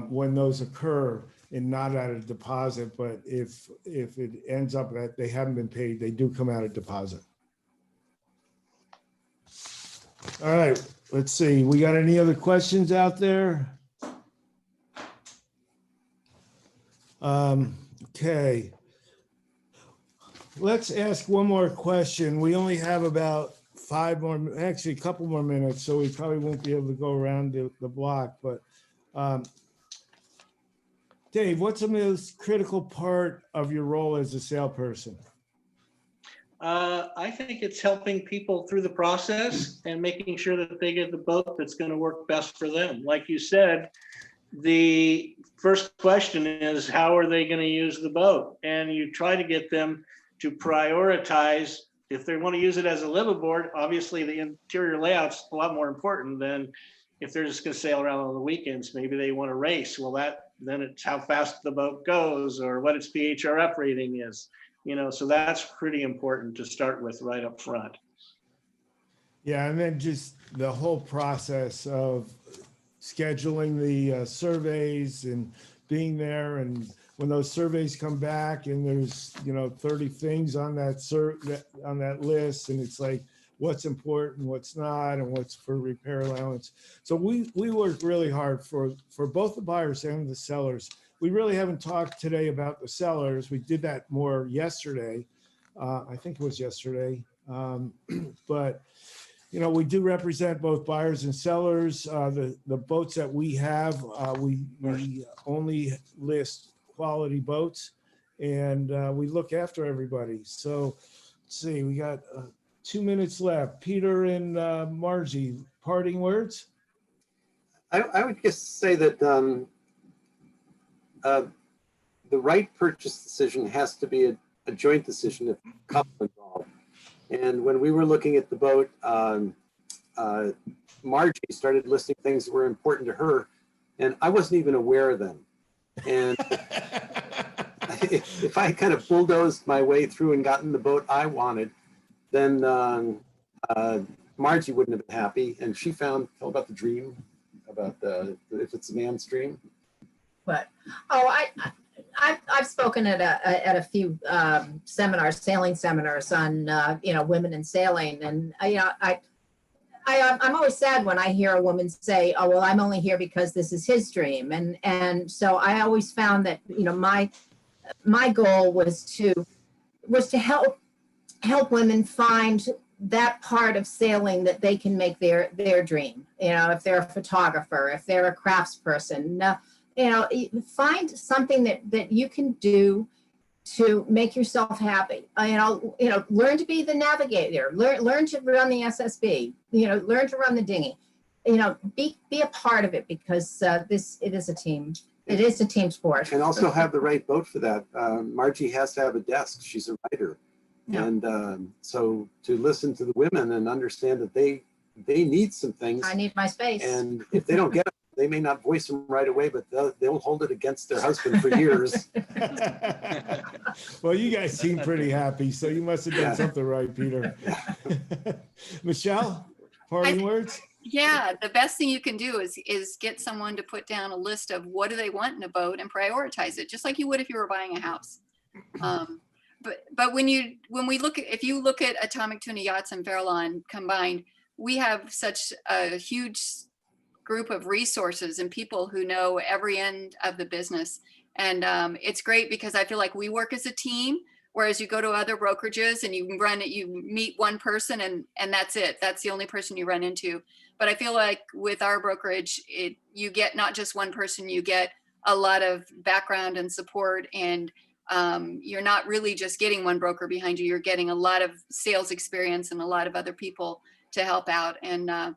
when those occur and not out of deposit, but if it ends up that they haven't been paid, they do come out of deposit. All right, let's see. We got any other questions out there? Okay. Let's ask one more question. We only have about actually a couple more minutes, so we probably won't be able to go around the block, but Dave, what's the most critical part of your role as a salesperson? I think it's helping people through the process and making sure that they get the boat that's going to work best for them. Like you said, the first question is, how are they going to use the boat? And you try to get them to prioritize. If they want to use it as a liveaboard, obviously the interior layout's a lot more important than if they're just going to sail around on the weekends. Maybe they want to race. Well, then it's how fast the boat goes or what its PHRF rating is. So that's pretty important to start with right up front. Yeah, and then just the whole process of scheduling the surveys and being there, and when those surveys come back and there's 30 things on that list, and it's like what's important, what's not, and what's for repair allowance. So we work really hard for both the buyers and the sellers. We really haven't talked today about the sellers. We did that more yesterday. I think it was yesterday. But, we do represent both buyers and sellers. The boats that we have, we only list quality boats, and we look after everybody. So let's see, we got 2 minutes left. Peter and Margie, parting words? I would just say that the right purchase decision has to be a joint decision if a couple involved. And when we were looking at the boat, Margie started listing things that were important to her, and I wasn't even aware of them. And if I kind of bulldozed my way through and gotten the boat I wanted, then Margie wouldn't have been happy. And she tell about the dream, about if it's a man's dream. But I've spoken at a few seminars, sailing seminars on women in sailing, and I'm always sad when I hear a woman say, "Oh well, I'm only here because this is his dream," and so I always found that my goal was to help women find that part of sailing that they can make their dream. If they're a photographer, if they're a craftsperson. Find something that you can do to make yourself happy. Learn to be the navigator, learn to run the SSB, learn to run the dinghy, be a part of it, because it is a team. It is a team sport. And also have the right boat for that. Margie has to have a desk. She's a writer. Yeah. And so to listen to the women and understand that they need some things. I need my space. And if they don't get it, they may not voice them right away, but they'll hold it against their husband for years. Well, you guys seem pretty happy, so you must have done something right, Peter. Michelle, parting words? Yeah, the best thing you can do is get someone to put down a list of what do they want in a boat and prioritize it, just like you would if you were buying a house. But if you look at Atomic Tuna Yachts and Fairlawn combined, we have such a huge group of resources and people who know every end of the business. And it's great because I feel like we work as a team. Whereas you go to other brokerages and you meet one person and that's it. That's the only person you run into. But I feel like with our brokerage, you get not just one person, you get a lot of background and support, and you're not really just getting one broker behind you. You're getting a lot of sales experience and a lot of other people to help out. And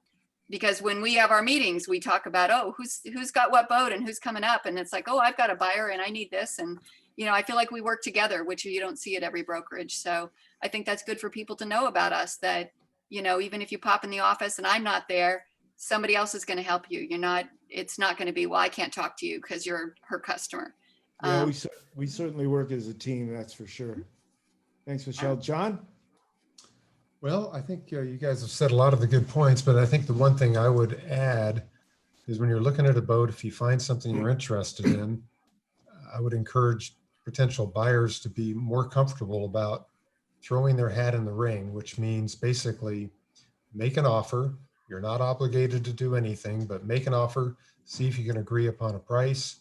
because when we have our meetings, we talk about, oh, who's got what boat and who's coming up. And it's like, oh, I've got a buyer and I need this. And, you know, I feel like we work together, which you don't see at every brokerage. So I think that's good for people to know about us, that, you know, even if you pop in the office and I'm not there, somebody else is going to help you. It's not going to be, well, I can't talk to you because you're her customer. Yeah, we certainly work as a team, that's for sure. Thanks, Michelle. John? Well, I think you guys have said a lot of the good points, but I think the one thing I would add is when you're looking at a boat, if you find something you're interested in, I would encourage potential buyers to be more comfortable about throwing their hat in the ring, which means basically make an offer. You're not obligated to do anything, but make an offer, see if you can agree upon a price.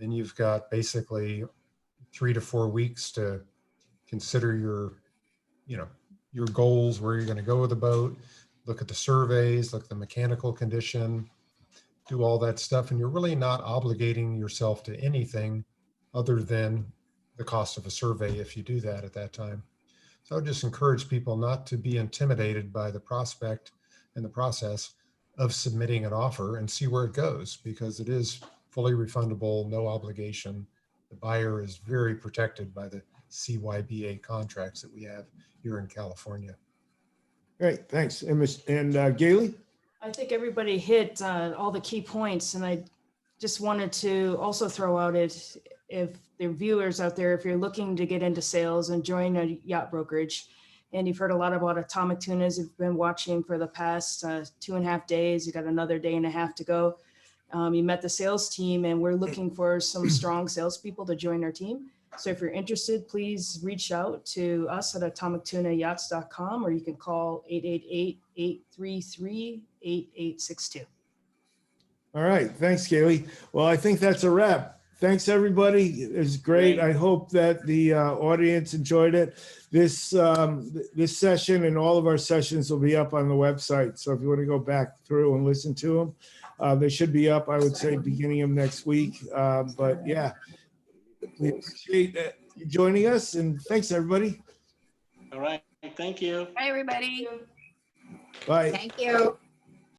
Then you've got basically 3 to 4 weeks to consider your goals, where you're going to go with the boat, look at the surveys, look at the mechanical condition, do all that stuff. And you're really not obligating yourself to anything other than the cost of a survey if you do that at that time. So I would just encourage people not to be intimidated by the prospect and the process of submitting an offer and see where it goes, because it is fully refundable, no obligation. The buyer is very protected by the CYBA contracts that we have here in California. Great, thanks. And Geli? I think everybody hit all the key points, and I just wanted to also throw out it, if the viewers out there, if you're looking to get into sales and join a yacht brokerage, and you've heard a lot about atomic tunas, you've been watching for the past 2.5 days, you got another day and a half to go. You met the sales team, and we're looking for some strong salespeople to join our team. So if you're interested, please reach out to us at atomictunayachts.com, or you can call 888-833-8862. All right, thanks, Geli. Well, I think that's a wrap. Thanks, everybody. It was great. I hope that the audience enjoyed it. This session and all of our sessions will be up on the website. So if you want to go back through and listen to them, they should be up, I would say, beginning of next week. But yeah, we appreciate you joining us, and thanks, everybody. All right. Thank you. Hi, everybody. Bye. Thank you.